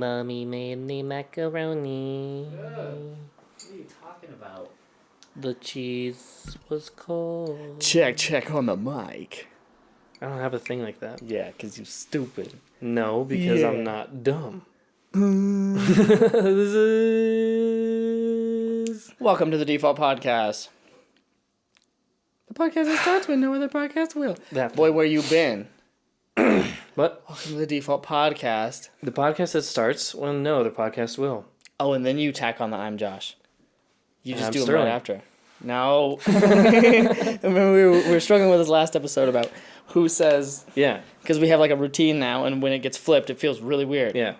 Mommy made me macaroni. What are you talking about? The cheese was cold. Check on the mic. I don't have a thing like that. Yeah, because you're stupid. No, because Yeah. I'm not dumb. This is... Welcome to the Default Podcast. The podcast that starts when no other podcast will. That Boy, where you been? What? Welcome to the Default Podcast. The podcast that starts when no other podcast will. Oh, and then you tack on the I'm Josh. You just I'm do it Sterling. right after. No. Remember we were struggling with this last episode about who says... Yeah. Because we have like a routine now, and when it gets flipped, it feels really weird. Yeah.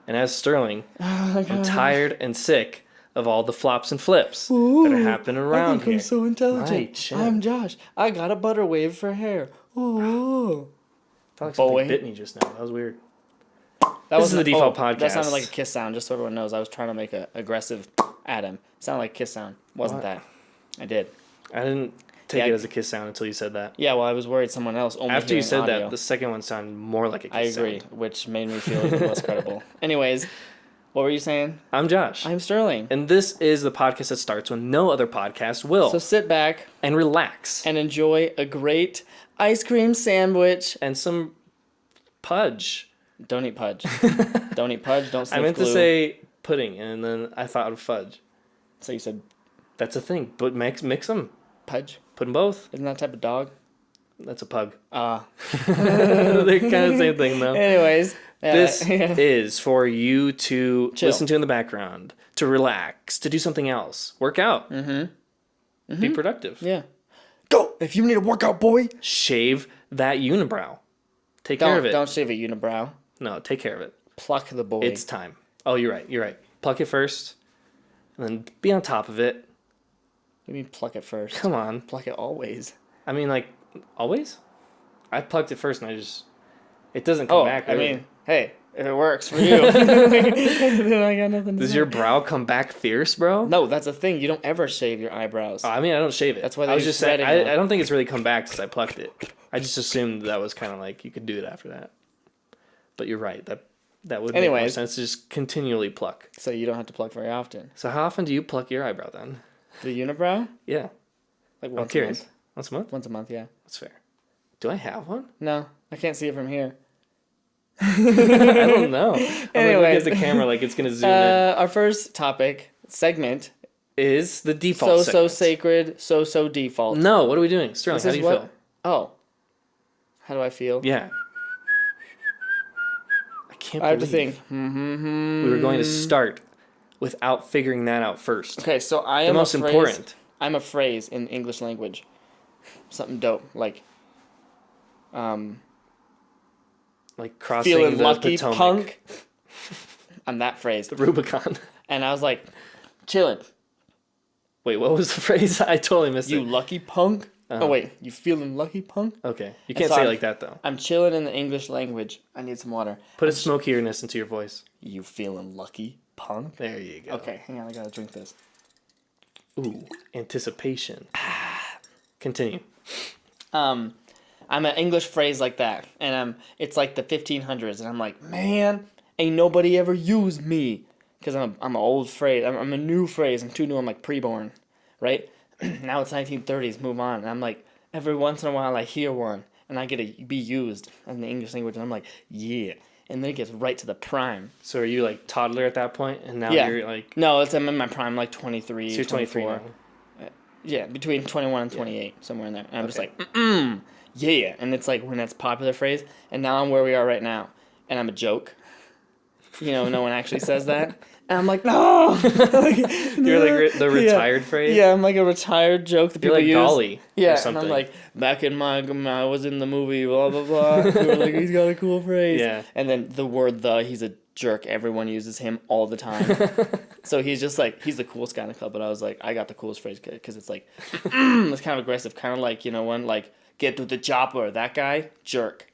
And as Sterling, Oh, I'm tired and sick of all the flops and flips that are happening around I think here. I'm so intelligent. Right, chill. I'm Josh. I got a butter wave for hair. Ooh. I felt like something Boy. bit me just now. That was weird. That This is the Default Podcast. That sounded like a kiss sound, just so everyone knows. I was trying to make an aggressive at him. Sounded like a kiss sound. Wasn't What? that? I did. I didn't take Yeah. it as a kiss sound until you said that. Yeah, well, I was worried someone else only After you hearing said audio. that, the second one sounded more like a I kiss agree, sound. which made me feel even less credible. Anyways, what were you saying? I'm Josh. I'm Sterling. And this is the podcast that starts when no other podcast will. So sit back And relax. and enjoy a great ice cream sandwich. And some pudge. Don't eat pudge. Don't eat pudge. Don't sniff I meant glue. to say pudding, and then I thought of fudge. So you said That's a thing. But mix them. pudge? Put them both. Isn't that type of dog? That's a pug. Ah. They're kind of the same thing, though. Anyways. This yeah. is for you to Chill. listen to in the background, to relax, to do something else, work out, be productive, Yeah. Go! If you need a workout, boy. shave that unibrow, take care of it. Don't shave a unibrow. No, take care of it. Pluck the boy. It's time. Oh, you're right. Pluck it first, and then be on top of it. You mean pluck it first? Come on. Pluck it always. I mean, like, always? I plucked it first, and it doesn't come back. I Really. mean, hey, if it works for you, then I got nothing to Does say. your brow come back fierce, bro? No, that's the thing. You don't ever shave your eyebrows. I mean, I don't shave it. That's why I was they're just saying. threading I them. don't think it's really come back since I plucked it. I just assumed that was kind of like you could do it after that. But you're right. That would make more Anyways. sense to just continually pluck. So you don't have to pluck very often. So how often do you pluck your eyebrow then? The unibrow? Yeah, Like I'm once a curious. month. Once a month? Once a month, yeah. That's fair. Do I have one? No, I can't see it from here. I don't know. I'm gonna look Anyways. at the camera like it's gonna zoom in. Our first segment, Is the default segment. sacred, so default. No, what are we doing? Sterling, This how is do you what- feel? Oh. How do I feel? Yeah. I can't I have to believe think. Mm-hmm. we were going to start without figuring that out first. Okay, so I The am most a phrase, important. I'm a phrase in the English language. Something dope, like Like crossing feeling the lucky, Potomac. punk. I'm that phrase, The Rubicon. and I was like, chilling. Wait, what was the phrase? I totally missed You it. lucky punk. Uh-huh. Oh wait, you feeling lucky, punk? Okay. You can't so say it I'm- like that, though. I'm chilling in the English language. I need some water. Put a smokiness into your voice. You feeling lucky, punk? There you go. Okay, hang on, I gotta drink this. Ooh, anticipation. Continue. I'm an English phrase like that, and it's like the 1500s, and I'm like, man, ain't nobody ever used me, because I'm an old phrase. I'm a new phrase. I'm too new. I'm like preborn, right? Now it's 1930s. Move on. And I'm like, every once in a while I hear one, and I get to be used in the English language, and I'm like, yeah, and then it gets right to the prime. So are you like toddler at that point, and now Yeah. you're like No, I'm in my prime, like 23, so you're 23 24. now. Yeah, between 21 and 28, somewhere in there. And I'm just like, yeah. And it's like when that's popular phrase. And now I'm where we are right now. And I'm a joke. You know, no one actually says that. And I'm like, no! You're like the retired phrase. Yeah, I'm like a retired joke that You're people like use. Dolly. Yeah, Or and something. I'm like, back in I was in the movie, blah, blah, blah. We were like, he's got a cool phrase. Yeah. And then the word he's a jerk. Everyone uses him all the time. So he's just like, he's the coolest guy in the club. But I was like, I got the coolest phrase because it's like, it's kind of aggressive. Kind of like, when like, get to the chopper. That guy, jerk.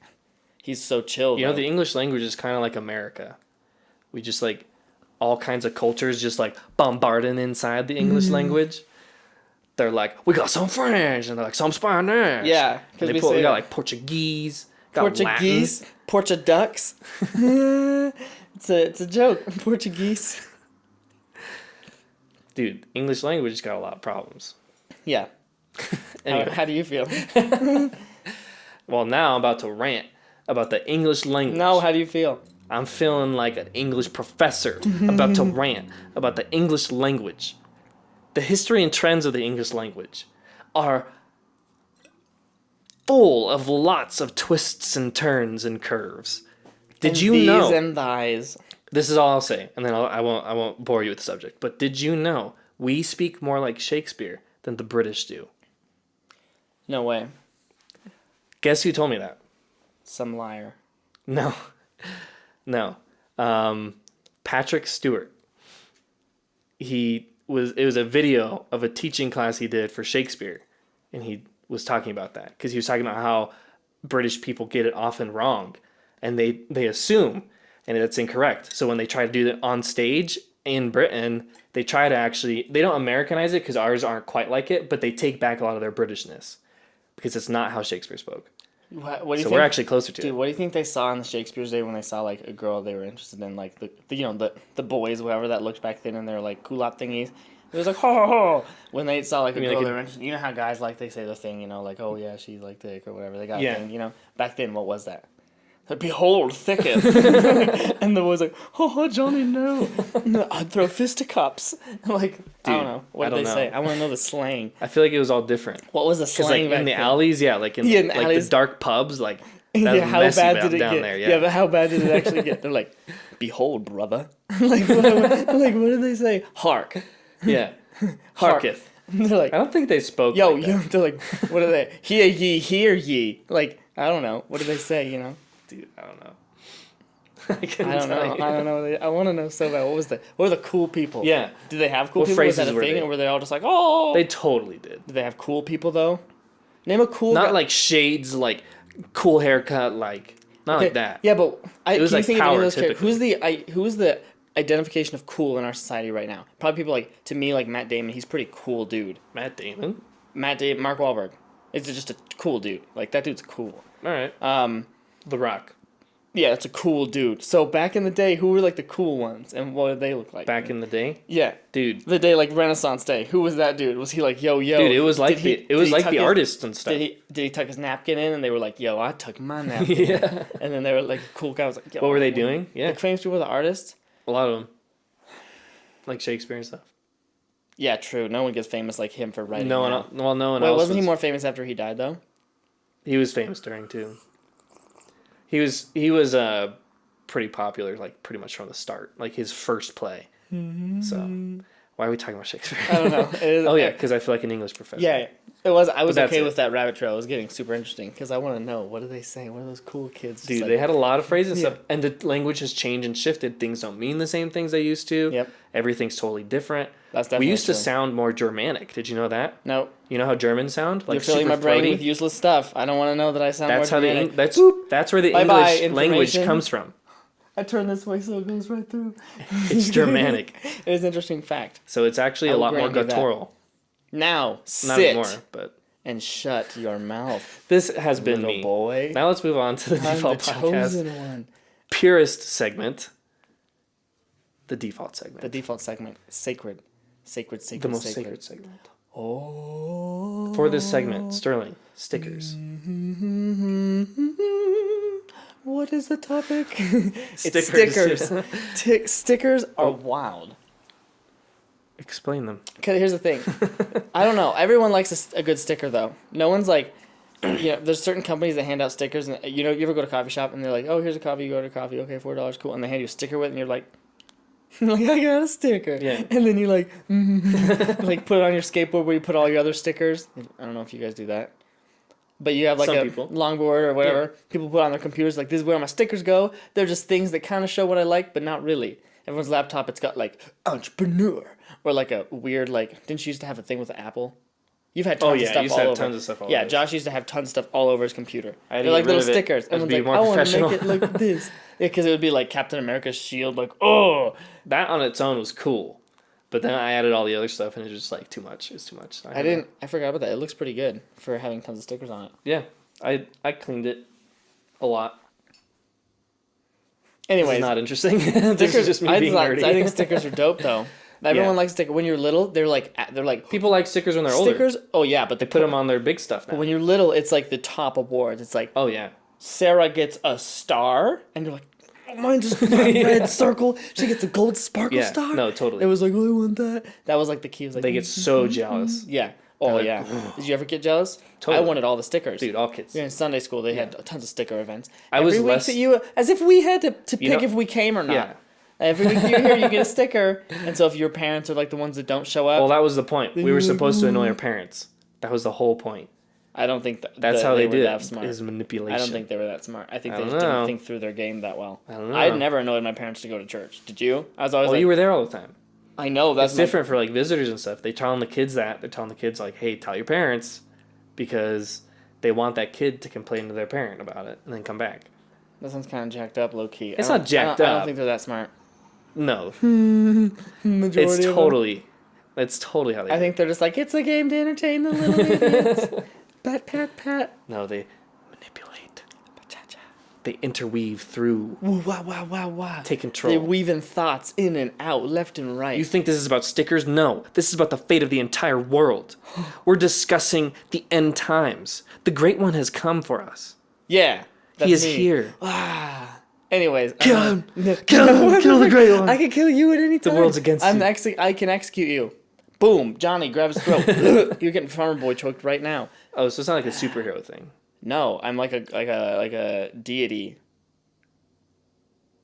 He's so chill. You know, though. the English language is kind of like America. We just like all kinds of cultures just like bombarding inside the English language. They're like, we got some French, and they're like some Spanish. Yeah, And because we got like Portuguese, got Portuguese, Latin. Portuducks. It's a joke. Portuguese. Dude, English language got a lot of problems. Yeah. Anyway. How do you feel? Well, now I'm about to rant about the English language. No, how do you feel? I'm feeling like an English professor about to rant about the English language. The history and trends of the English language are full of lots of twists and turns and curves. Did you these know? and thys. This is all I'll say, and then I won't bore you with the subject. But did you know we speak more like Shakespeare than the British do? No way. Guess who told me that? Some liar. No. No. Patrick Stewart. It was a video of a teaching class he did for Shakespeare, and he was talking about that because he was talking about how British people get it often wrong, and they assume, and that's incorrect. So when they try to do that on stage in Britain, they try to they don't Americanize it because ours aren't quite like it, but they take back a lot of their Britishness because it's not how Shakespeare spoke. What do you So think? we're actually closer to Dude, it. what do you think they saw on the Shakespeare's Day when they saw like a girl they were interested in, like the boys, whatever that looked back then, and they're like culotte thingies. It was like ho ho ho when they saw like a mean, girl like they were interested. You know how guys like they say the thing, like, oh yeah, she's like thick or whatever. They got Yeah. a thing, Back then, what was that? Behold, thicketh. And the boys like, oh, Johnny, no. I'd throw fisticuffs. Like, I don't know. What did they say? I want to know the slang. I feel like it was all different. What was the Because slang like back in the then? alleys, yeah, like in the like alleys. the dark pubs, like that Yeah, was how messy bad did it down get? there. Yeah, Yeah. but how bad did it actually get? They're like, behold, brother. Like, what did they say? Hark. Yeah. Hark. Harketh. They're like, I don't think they spoke. yo, like yo. that. They're like, what are they? Hear ye, hear ye. Like, I don't know. What do they say? Dude, I don't know. I don't know. I don't know. I want to know so bad. What were the cool people? Yeah. Did they have cool What people? Was that phrases a were thing, they? or were they all just like, oh? They totally did. Did they have cool people though? Name a cool. Not guy. like shades, like cool haircut, like not Okay, like that. Yeah, but It was can you like think of any of power, those characters? typically. Who's the identification of cool in our society right now? Probably people like, to me, like Matt Damon. He's a pretty cool dude. Matt Damon. Mark Wahlberg. It's just a cool dude. Like that dude's cool. All right. The Rock. Yeah, that's a cool dude. So back in the day, who were like the cool ones, and what did they look like? Back in the day, Yeah, dude. the day like Renaissance Day. Who was that dude? Was he like yo? Dude, it was like Did the he tuck his- artists and stuff. Did he tuck his napkin in, and they were like, yo, I tuck my napkin. Yeah. And then they were like, cool guy was like, yo. What were they doing? Yeah, Like famous people were the artists. a lot of them, like Shakespeare and stuff. Yeah, true. No one gets famous like him for writing. No one. now. Well, no one Wait, else. wasn't he more famous after he died though? He was famous during too. He was pretty popular, like pretty much from the start, like his first play. So why are we talking about Shakespeare? I don't know. Oh yeah, because I feel like an English professor. Yeah, it was. I was that's okay it. with that rabbit trail. It was getting super interesting because I want to know what do they say? What are those cool kids? just Dude, like, they had a lot of phrases, Yeah. stuff, and the language has changed and shifted. Things don't mean the same things they used to. Yep. Everything's totally different. That's definitely We used to true. sound more Germanic. Did you know that? No, You know how Germans sound? Like you're filling super my brain throaty? with useless stuff. I don't want to know that I sound That's more how Germanic. that's where the Bye-bye, English language information. comes from. I turn this way so it goes right through. It's Germanic. It is an interesting fact. So it's actually I a will lot more grant you that. guttural. Now Not sit more, but and shut your mouth, this has been little me. boy. Now let's move on to the I'm the default podcast. chosen one. Purest segment. The default segment. The default segment, sacred, sacred, sacred, the most sacred. sacred segment. Oh. For this segment, Sterling, stickers. What is the topic? Stickers. It's stickers. Stickers are wild. Explain them. Okay, here's the thing. I don't know. Everyone likes a good sticker, though. No one's like, there's certain companies that hand out stickers, and you ever go to a coffee shop and they're like, oh, here's a coffee. You order coffee. Okay, $4, cool. And they hand you a sticker with it, and you're like, like I got a sticker. Yeah. And then you like, like put it on your skateboard where you put all your other stickers. I don't know if you guys do that. But you have like Some a people. longboard or whatever. People put on their computers like, this is where my stickers go. They're just things that kind of show what I like, but not really. Everyone's laptop, it's got like entrepreneur or like a weird like. Didn't you used to have a thing with the Apple? You've had tons of stuff you used all to have over. tons of stuff all Yeah, over. Josh used to have tons of stuff all over his computer. I had to They're like get rid little of it. stickers. I had to Everyone's be like, more I want to professional. make it like this. Yeah, because it would be like Captain America's shield. Like, oh, That on its own was cool. But then I added all the other stuff, and it was just like too much. It was too much. I forgot about that. It looks pretty good for having tons of stickers on it. Yeah, I cleaned it a lot. This Anyways, is not interesting. This is just me being nerdy. I think stickers are dope though. Everyone likes stickers. When you're little, they're like People like stickers when they're older. stickers. Oh yeah, but They put them on their big stuff now. But when you're little, it's like the top awards. It's like, oh yeah, Sarah gets a star, and you're like, oh, mine just got a red circle. She gets a gold sparkle star. No, totally. It was like, oh, I want that. That was like the key. It was like, They get so jealous. yeah. Oh like, yeah. Did you ever get jealous? Totally. I wanted all the stickers. Dude, all kids. Yeah, in Sunday school, they had tons of sticker events. I was Every week less- that you, as if we had to pick know- if we came or not. Yeah. Every week you're here, you get a sticker. And so if your parents are like the ones that don't show up, Well, that was the point. We were supposed to annoy our parents. That was the whole point. I don't think That's how they were did that it. smart. Is manipulation. I don't think they were that smart. I think I they don't just know. didn't think through their game that well. I don't know. I had never annoyed my parents to go to church. Did you? I was always Well, like, you were there all the time. I know that's It's different for like visitors and stuff. They're telling the kids that. They're telling the kids like, "Hey, tell your parents," because they want that kid to complain to their parent about it and then come back. That sounds kind of jacked up, low key. It's not jacked I up. don't think they're that smart. No, Majority it's of them. totally. That's totally how they. I think they're just like, it's a game to entertain the little idiots. Pat, pat, pat. No, they manipulate. They interweave through. Woo, wah, wah, wah, wah. Take control. They're weaving thoughts in and out, left and right. You think this is about stickers? No. This is about the fate of the entire world. We're discussing the end times. The Great One has come for us. Yeah. He is me. here. Ah. Anyways. Kill him. Kill him. Kill the Great One. I can kill you at any time. The world's against you. I can execute you. Boom. Johnny, grab his throat. You're getting Farmer Boy choked right now. Oh, so it's not like a superhero thing. No, I'm like a deity.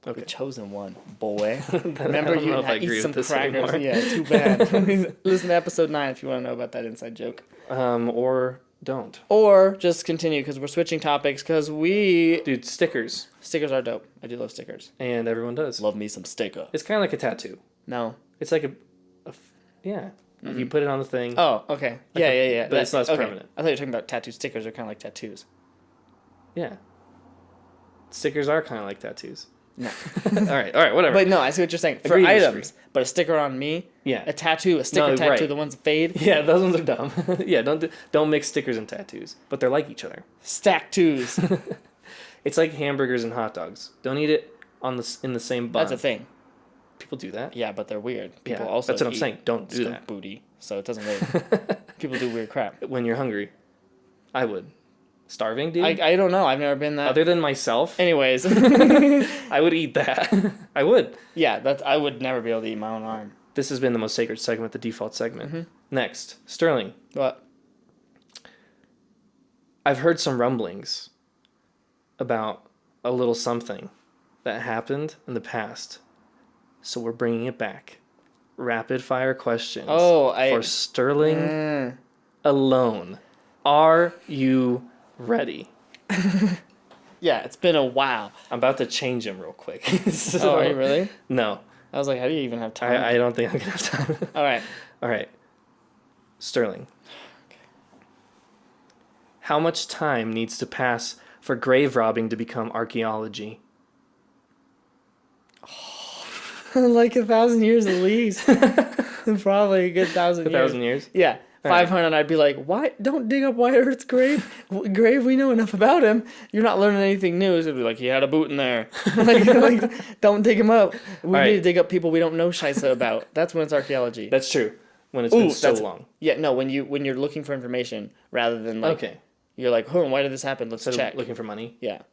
Okay. The chosen one, boy. I Remember don't you know if I eat agree some with this crackers. anymore. Yeah, too bad. Listen to episode 9 if you want to know about that inside joke. Or don't. Or just continue because we're switching topics because Dude, stickers. stickers are dope. I do love stickers. And everyone does. Love me some sticker. It's kind of like a tattoo. No. It's like yeah. You put it on the thing. Oh, okay. Yeah. but it's less okay. permanent. I thought you were talking about tattoo stickers are kind of like tattoos. Yeah. Stickers are kind of like tattoos. No. all right, whatever. But no, I see what you're saying. For Agree to items, disagree. but a sticker on me, Yeah. a tattoo, a sticker No, tattoo, right. the ones that fade, Yeah, those ones are dumb. Yeah, don't mix stickers and tattoos. But they're like each other. stack twos. It's like hamburgers and hot dogs. Don't eat it in the same bun. That's a thing. People do that. Yeah, but they're weird. People Yeah, also that's what I'm eat saying. Don't do skunk that. booty, so it doesn't really. People do weird crap. When you're hungry, I would. Starving, dude. I don't know. I've never been that. Other than myself, Anyways, I would eat that. I would. yeah, I would never be able to eat my own arm. This has been the most sacred segment, the default segment. Mm-hmm. Next, Sterling. What? I've heard some rumblings about a little something that happened in the past, so we're bringing it back. Rapid fire questions. For Sterling alone. Are you ready? Yeah, it's been a while. I'm about to change him real quick. Oh, are you really? No, I was like, how do you even have time? I don't think I'm gonna have time. All right. All right, Sterling. How much time needs to pass for grave robbing to become archaeology? Like 1,000 years at least. Probably a good 1,000 years. 1,000 years? Yeah. All right. 500, I'd be like, why? Don't dig up Wyatt Earth's grave. Grave, we know enough about him. You're not learning anything new. It'd be like, he had a boot in there. like, don't dig him up. We All need right. to dig up people we don't know shisa about. That's when it's archaeology. That's true. When it's been so that's- long. Yeah, no, when you're looking for information rather than like, Okay. you're like, why did this happen? Let's So check. looking for money? Yeah.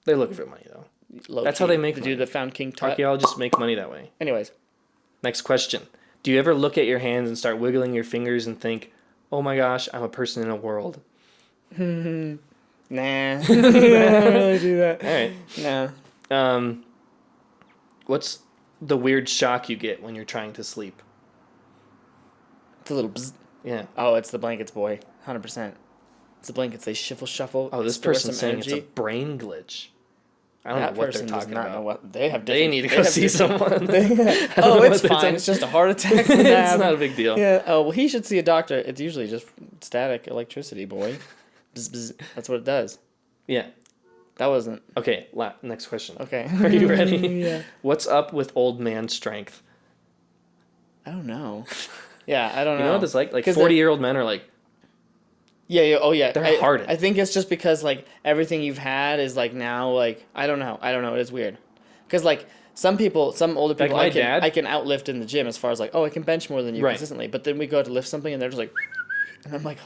They're looking for money, though. Low That's key. how they make The money. dude that found King Tut. Archaeologists make money that way. Anyways. Next question. Do you ever look at your hands and start wiggling your fingers and think, oh my gosh, I'm a person in a world? Nah. I don't really do that. All right. No. What's the weird shock you get when you're trying to sleep? It's a little bzz. Yeah. Oh, it's the blankets, boy. 100%. It's the blankets. They shuffle. Oh, this store person's some saying energy. it's a brain glitch. I don't That know what they're person does talking not about. know what they have. They need to go see someone. Oh, know it's what they're fine. talking- It's just a heart attack. It's not a big deal. Yeah. Oh, well, he should see a doctor. It's usually just static electricity, boy. Bzz, bzz. That's what it does. Yeah. That wasn't Okay, next question. okay. Are you ready? Yeah. What's up with old man strength? I don't know. Yeah, I don't know. You know what it's like? Like 'Cause 40-year-old men are like, Yeah. Oh, yeah. They're hardened. I think it's just because like everything you've had is like now like I don't know. It is weird. Because like some older people, my dad? I can outlift in the gym as far as like, oh, I can bench more than you Right. consistently. But then we go to lift something and they're just like, and I'm like,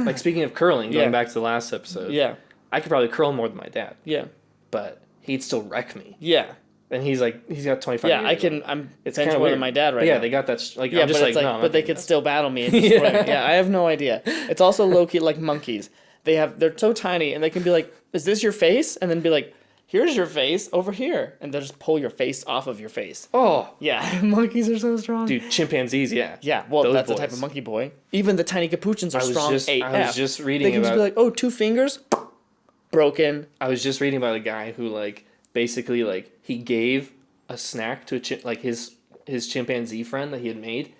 Like speaking of curling, going Yeah. back to the last episode, yeah, I could probably curl more than my dad, yeah, but he'd still wreck me. yeah, And he's got 25 yeah. years. I can. I'm It's bench kinda more weird. than my dad right But yeah, now. they got that. Like, Yeah, I'm just but like, it's like, no, I'm but not they doing could that. still battle me. And just Yeah. whatever. Yeah, I have no idea. It's also low key like monkeys. They're so tiny and they can be like, "Is this your face?" And then be like, "Here's your face over here," and they'll just pull your face off of your face. Oh, Yeah, monkeys are so strong. dude, chimpanzees, yeah. Yeah, well, Those that's the type boys. of monkey boy. Even the tiny capuchins are strong AF. I was just reading They can about. just be like, "Oh, 2 fingers, broken." I was just reading about a guy who like basically like he gave a snack to his chimpanzee friend that he had made,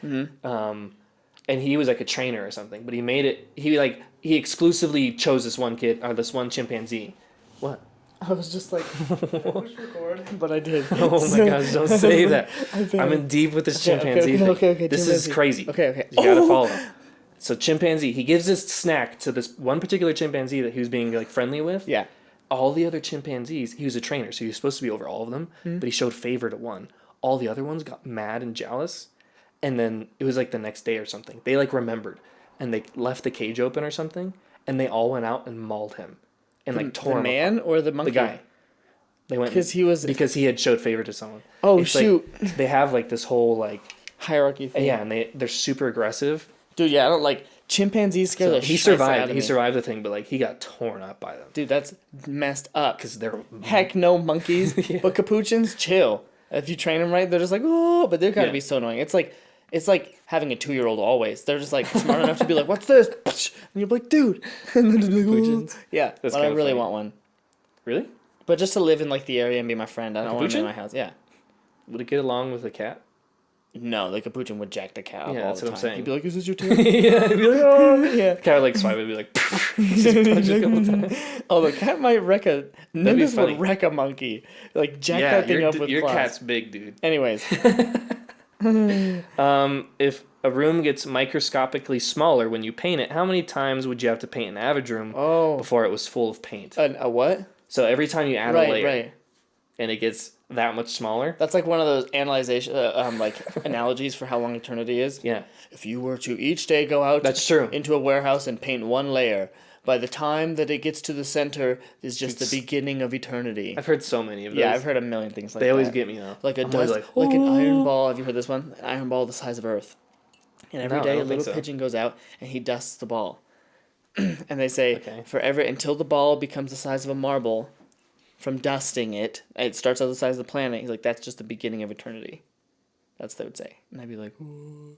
and he was like a trainer or something. But he made it. He exclusively chose this one kid or this one chimpanzee. What? I was just like, push record, but I did. Oh my gosh! Don't say that. I I'm in deep with this Okay, chimpanzee thing. okay, This chimpanzee. is crazy. Okay. You gotta follow. So chimpanzee, he gives this snack to this one particular chimpanzee that he was being like friendly with. Yeah. All the other chimpanzees, he was a trainer, so he was supposed to be over all of them, but he showed favor to one. All the other ones got mad and jealous, and then it was like the next day or something. They like remembered, and they left the cage open or something, and they all went out and mauled him, and like tore The him man or the monkey? the guy. They went Because because he had showed favor to someone. Oh, It's shoot. Like, they have like this whole like hierarchy thing. yeah, and they're super aggressive. Dude, yeah, I don't like chimpanzees scare So the he shit out survived. of He me. survived the thing, but like he got torn up by them Dude, that's messed up. because they're Heck no, monkeys. But capuchins, chill. If you train them right, they're just like, oh, but they're gotta Yeah. be so annoying. It's like having a 2-year-old always. They're just like smart enough to be like, what's this? And you're like, dude. And then just be like, Capuchins? "Ooh." Yeah, That's but I kinda really funny. want one. really. But just to live in like the area and be my friend. I don't want him capuchin? in my house. Yeah. Would it get along with a cat? No, the capuchin would jack the cat up Yeah, all that's the what I'm time. saying. He'd be like, is this your tail? Yeah, I'd be like, oh. Yeah. Cat would like swipe and be like, just punch it a couple times. Oh, the cat might wreck a... be Nimbus funny. would wreck a monkey. Like, jack Yeah, that thing up with your claws. cat's big, dude. Anyways. If a room gets microscopically smaller when you paint it, how many times would you have to paint an average room Oh. before it was full of paint? A what? So every time you add a Right, layer right. and it gets that much smaller, That's like one of those analyzation, like analogies for how long eternity is. yeah, If you were to each day go out that's true. into a warehouse and paint one layer, by the time that it gets to the center is just the beginning of eternity. I've heard so many of those. Yeah, I've heard a million things like that. They always get me though. Like a I'm always dust, like an iron "Ooh." ball. Have you heard this one? An iron ball the size of Earth. And every No, I day a don't think little so. pigeon goes out and he dusts the ball. And they say Okay. forever until the ball becomes the size of a marble, from dusting it, it starts out the size of the planet. He's like, that's just the beginning of eternity. That's what they would say. And I'd be like, ooh.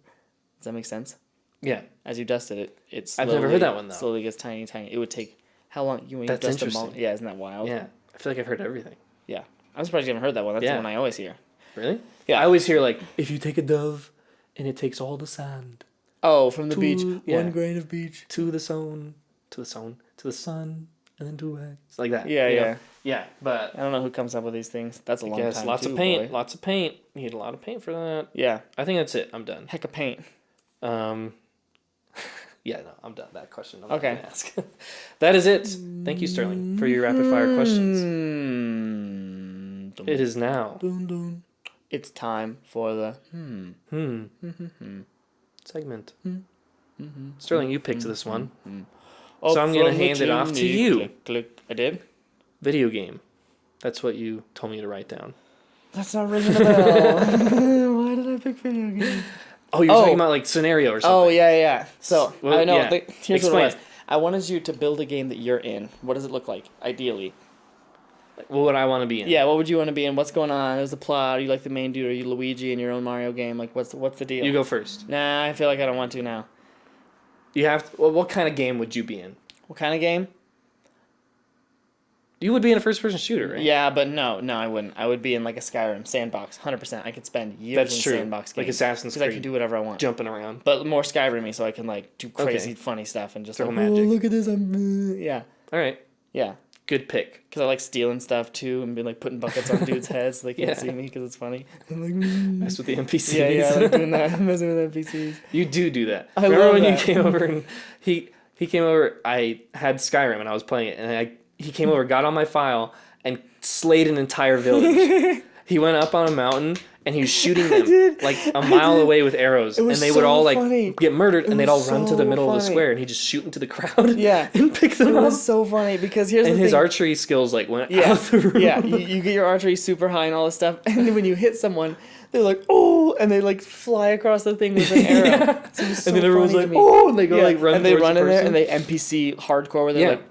Does that make sense? Yeah, As you dust it, it I've never heard that one, though. Slowly gets tiny. It would take how long? When That's you dust a ball? interesting. Yeah, isn't that wild? yeah. I feel like I've heard everything. Yeah. I'm surprised you haven't heard that one. That's Yeah. the one I always hear. Really? Yeah. I always hear like, if you take a dove, and it takes all the sand Oh, from the To- beach. yeah. One grain of beach. to the sun, to the sun, and then to X. It's like that. Yeah, you know? yeah. Yeah, but I don't know who comes up with these things. That's a I long guess time. lots too, of paint. boy. Lots of paint. You need a lot of paint for that. Yeah. I think that's it. I'm done. Heck of paint. Yeah, no, I'm done. That question. I'm Okay. not gonna ask. That is it. Thank you, Sterling, for your rapid fire questions. Mm. It is now. Dun, dun. It's time for the Segment. Sterling, you picked this one. Up So I'm gonna from the hand it off to chimney. you. Click, click. I did? Video game. That's what you told me to write down. That's not ringing a bell. Why did I pick video game? Oh, you're Oh. talking about like scenario or something. Oh, yeah. So, Well, I know. yeah. Here's Explain what it was. it. I wanted you to build a game that you're in. What does it look like, ideally? What would I want to be in? Yeah, what would you want to be in? What's going on? Is the plot? Are you like the main dude? Are you Luigi in your own Mario game? Like, what's the deal? You go first. Nah, I feel like I don't want to now. You have to, well, what kind of game would you be in? What kind of game? You would be in a first-person shooter, right? Yeah, but no, I wouldn't. I would be in like a Skyrim sandbox, 100%. I could spend years That's in true. sandbox Like games. Assassin's Because I Creed. can do whatever I want. Jumping around. But more Skyrim-y, so I can like do crazy, Okay. funny stuff and just Throw like, magic. oh, look at this. Yeah, All right. yeah. Good pick. Because I like stealing stuff too and be like putting buckets on dudes' heads so they can't Yeah. see me because it's funny. I'm like, Mess with the NPCs. yeah, I like doing that. Messing with NPCs. You do that. I Remember love when that. you came over and he came over, I had Skyrim and I was playing it, and he came over, got on my file, and slayed an entire village. He went up on a mountain and he was shooting them like a mile away with arrows, and they would all like get murdered, and they'd all run to the middle of the square, and he'd just shoot into the crowd. Yeah, and pick them it up. was so funny because here's the thing. His archery skills like went out the roof. Yeah, you get your archery super high and all this stuff, and then when you hit someone, they're like, oh, and they like fly across the thing with an arrow. So it was so and then everyone's funny like, to me. oh, and they go like run. And they run the in there, person. and they NPC hardcore where they're like,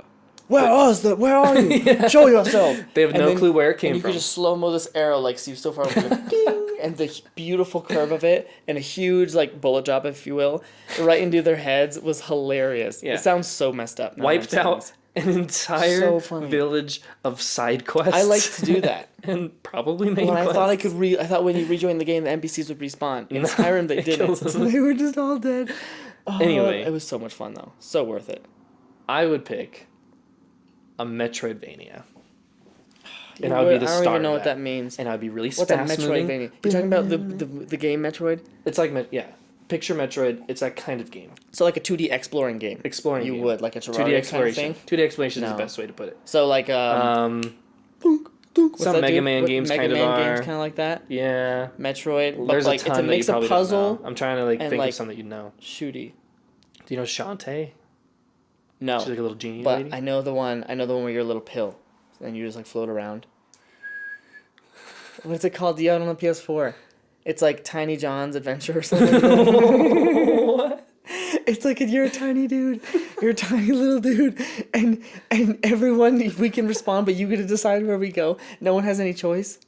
where are you? Show yourself. They have no clue where it came and you from. could just slow mo this arrow like see so far away, like, ding, and the beautiful curve of it, and a huge like bullet drop, if you will, right into their heads was hilarious. Yeah. It sounds so messed up. Wiped out an entire village of side quests. I like to do that. And probably main quests. I thought when you rejoin the game, the NPCs would respawn. In Skyrim, they didn't. They were just all dead. Oh, anyway. It was so much fun, though. So worth it. I would pick a Metroidvania. And I would be the star. I don't even know what that means. And I'd be really What's a fast-moving. Metroidvania? You're talking about the game Metroid? It's like, picture Metroid. It's that kind of game. So like a 2D exploring game. Exploring you game. would, like a Terraria 2D exploration. kind of thing? 2D exploration is the best way to put it. So like some Mega Man games kind of are. games kind of like that. Yeah. Metroid. There's like, a ton it's a that mix you of probably puzzle. don't know. I'm trying to like think like, of some that you know. Shooty. Do you know Shantae? No. She's like a little genie but lady. I know the one where you're a little pill and you just like float around. What's it called? Do you have it on the PS4? It's like Tiny John's Adventure or something. What? It's like you're a tiny dude. You're a tiny little dude. And everyone, we can respond, but you get to decide where we go. No one has any choice.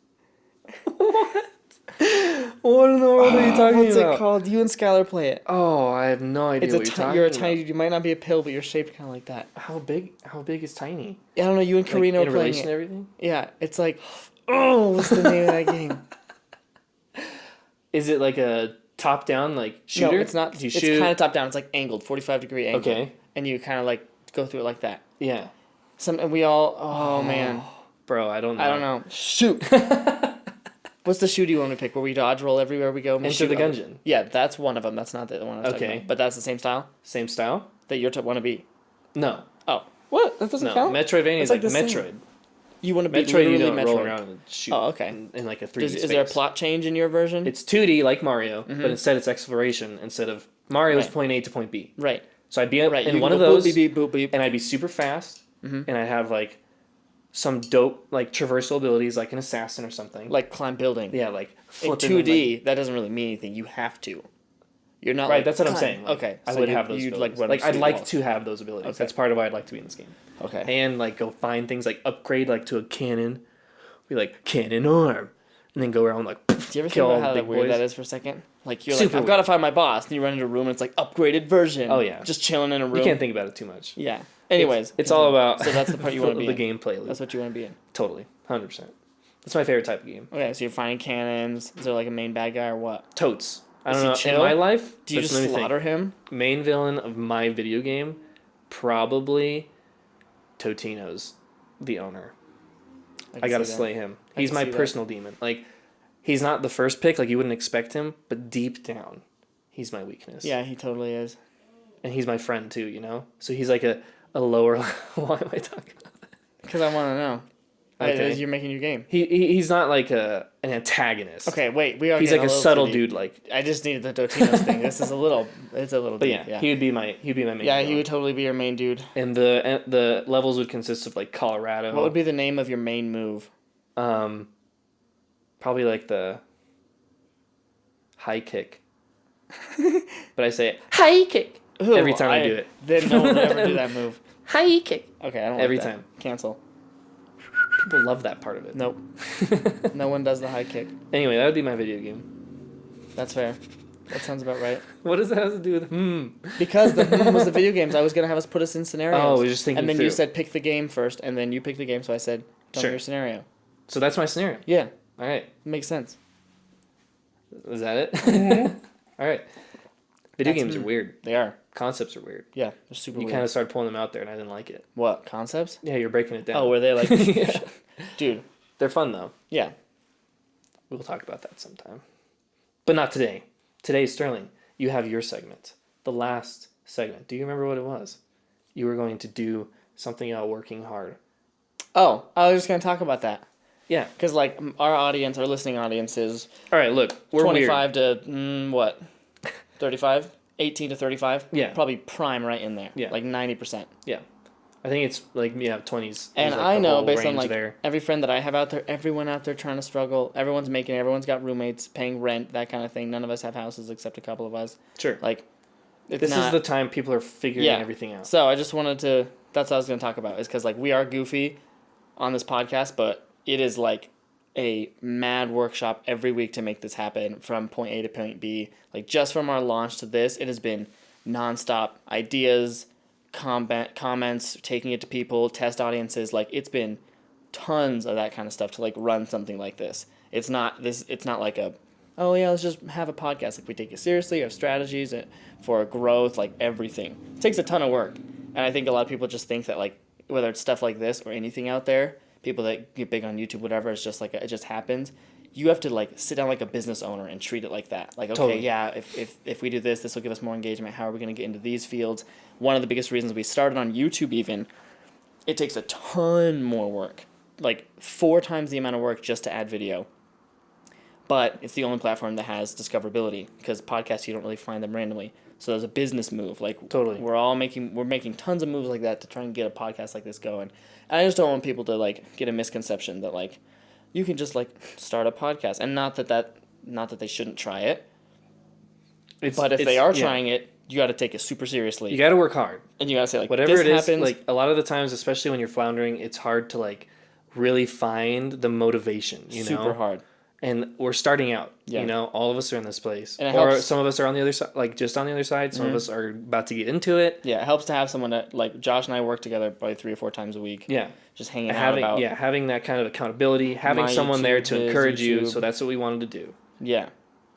What? What in the world are you talking What's about? it called? You and Skylar play it. Oh, I have no idea what you're talking You're a about. tiny dude. You might not be a pill, but you're shaped kind of like that. How big is tiny? I don't know. You and Karina like, are in playing relation it. to everything? Yeah, it's like, oh, what's the name of that game? Is it like a top-down like shooter? No, it's not. It's kind of top down. It's like angled, 45-degree angle. Okay. And you kind of like go through it like that. Yeah. And we all. Oh man. Bro, I don't know. I don't know. Shoot. What's the shooty one we pick? Where we dodge roll everywhere we go? Enter the Gungeon. Yeah, that's one of them. That's not the one I was talking about. But that's the same style Same style? that you're want to be. No. Oh, what? That doesn't count. Metroidvania is like the same. Metroid. You want to be Metroid, you literally don't roll Metroid. around and shoot. Oh, okay. In like a 3D Is space. there a plot change in your version? It's 2D like Mario, but instead it's exploration. Instead of Mario is point A to point B. Right. So I'd be in You one go of those, boop, beep, boop, beep. and I'd be super fast, and I'd have like some dope like traversal abilities, like an assassin or something. Like climb building. Yeah, like In flipping 2D, like, that doesn't really mean anything. You have to. You're not right. like, That's what I'm climb. saying. Like, Okay. I so would have those you'd abilities. like, Like I'd run like walls. to have those abilities. Okay. That's part of why I'd like to be in this game. Okay. And like go find things like upgrade like to a cannon, be like cannon arm, and then go around like Do you ever think kill all about how the big weird boys. that is for a second? Like you're Super like, I've got to find my boss, and you run into a room and it's like upgraded version. Oh, yeah. Just chilling in a room. You can't think about it too much. Yeah. Anyways, It's all about So that's the part you want to be the in. gameplay loop. That's what you want to be in. Totally, 100%. That's my favorite type of game. Okay, so you're finding cannons. Is there like a main bad guy or what? Totes. I Is don't he know. chill? In my life, Do you let's just let me think. slaughter him? Main villain of my video game, probably Totino's the owner. I gotta slay him. He's my personal demon. Like, he's not the first pick, like you wouldn't expect him, but deep down, he's my weakness. Yeah, he totally is. And he's my friend too, you know? So he's like a lower why am I talking about that? Because I want to know. Okay. You're making your game. He's not like an antagonist. Okay, wait. We are. He's like a subtle dude, like. I just needed the Totino's thing. This is a little. It's a little. But deep, yeah, he'd be my main. Yeah, villain. he would totally be your main dude. And the levels would consist of like Colorado. What would be the name of your main move? Probably like the high kick. But I say high kick every time I do it. Then no one would ever do that move. High kick. Okay, I don't. Every like that. time. Cancel. People love that part of it. Nope. No one does the high kick. Anyway, that would be my video game. That's fair. That sounds about right. What does that have to do with Because the was the video games. I was gonna have us put us in scenarios. Oh, we were just thinking And then through. you said pick the game first, and then you picked the game. So I said, tell me your scenario. So that's my scenario. Yeah, All right. makes sense. Is that it? All right. Video games are weird. They are. Concepts are weird. Yeah, they're super You weird. kind of started pulling them out there, and I didn't like it. What concepts? Yeah, you're breaking it down. Oh, were they like, Yeah. dude? They're fun though. Yeah. We'll talk about that sometime. But not today. Today, Sterling, you have your segment. The last segment. Do you remember what it was? You were going to do something about working hard. Oh, I was just gonna talk about that. Yeah. Because like our listening audience is All right, look, we're 25 to what? 35? 18 to 35? Yeah. Probably prime right in there. Yeah. Like 90%. weird. Yeah. I think it's like 20s. And is, like, I the know whole based on range like there. every friend that I have out there, everyone out there trying to struggle, everyone's making it, everyone's got roommates, paying rent, that kind of thing. None of us have houses except a couple of us. Sure. Like, it's This not, is the time people are figuring everything out. So I just wanted to, that's what I was going to talk about, is because like we are goofy on this podcast, but it is like a mad workshop every week to make this happen from point A to point B. Like just from our launch to this, it has been nonstop ideas, comments, taking it to people, test audiences. Like it's been tons of that kind of stuff to like run something like this. It's not like a, oh yeah, let's just have a podcast. Like we take it seriously, have strategies for growth, like everything. It takes a ton of work. And I think a lot of people just think that like whether it's stuff like this or anything out there, people that get big on YouTube, whatever, it's just like it just happens. You have to like sit down like a business owner and treat it like that. Like, okay, Totally. yeah, if we do this will give us more engagement. How are we going to get into these fields? One of the biggest reasons we started on YouTube even, it takes a ton more work. Like 4 times the amount of work just to add video. But it's the only platform that has discoverability because podcasts, you don't really find them randomly. So there's a business move. Like Totally. we're making tons of moves like that to try and get a podcast like this going. And I just don't want people to like get a misconception that like you can just like start a podcast, and not that they shouldn't try it. But if they are trying it, you got to take it super seriously. You got to work hard. And you got to say like whatever this it is. happens. Like a lot of the times, especially when you're floundering, it's hard to like really find the motivation. You know, super hard. And we're starting out. Yeah. You know, all of us are in this place, And it or helps. some of us are on the other side, like just on the other side. Some of us are about to get into it. Yeah, it helps to have someone that like Josh and I work together probably 3 or 4 times a week. Yeah. Just hanging having out about having that kind of accountability, having my someone there YouTube, to his encourage you. YouTube. So that's what we wanted to do. Yeah.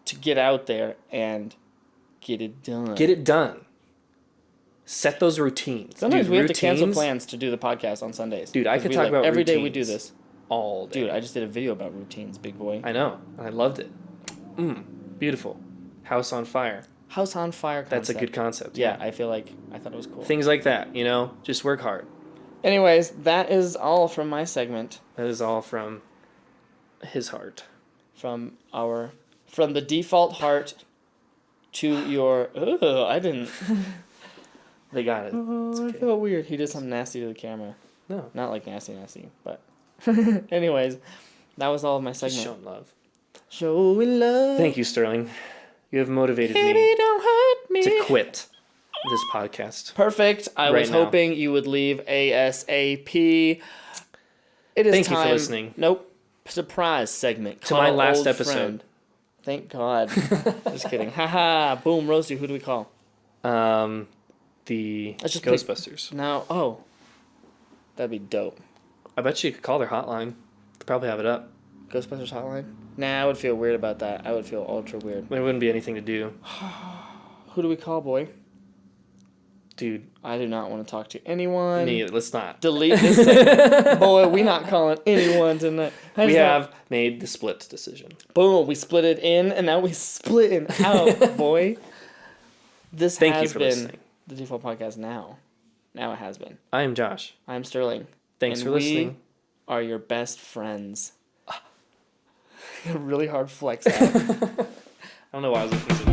To get out there and get it done. Get it done. Set those routines. Sometimes Dude, we have to cancel routines- plans to do the podcast on Sundays. Dude, I 'Cause could we, talk about every day we do routines. this. all day. Dude, I just did a video about routines, big boy. I know. And I loved it. Beautiful. House on fire. House on fire concept. That's a good concept. Yeah, I thought it was cool. Things like that, you know, just work hard. Anyways, that is all from my segment. That is all from his heart. From the default heart to your. Oh, I didn't. They got it. Oh, I felt weird. He did something nasty to the camera. No. Not like nasty, but. Anyways, that was all of my Just segment. showing love. Showing love. Thank you, Sterling. You have motivated Baby, me don't hurt me. to quit this podcast. Perfect. I Right was now. hoping you would leave ASAP. It is Thank you for time. listening. Nope. Surprise segment. To my Call last old episode. friend. Thank God. Just kidding. Haha. Boom. Roasty. Who do we call? The Let's just pick- Ghostbusters. No. Oh. That'd be dope. I bet you could call their hotline. They probably have it up. Ghostbusters hotline? Nah, I would feel weird about that. I would feel ultra weird. There wouldn't be anything to do. Who do we call, boy? Dude, I do not want to talk to anyone. let's not. Delete this. Boy, we not calling anyone tonight. We have made the split decision. Boom, we split it in, and now we splitting out, boy. This Thank has you for been listening. the Default Podcast now. Now it has been. I am Josh. I'm Sterling. Thanks and for listening. We are your best friends. Really hard flex out. I don't know why I was looking so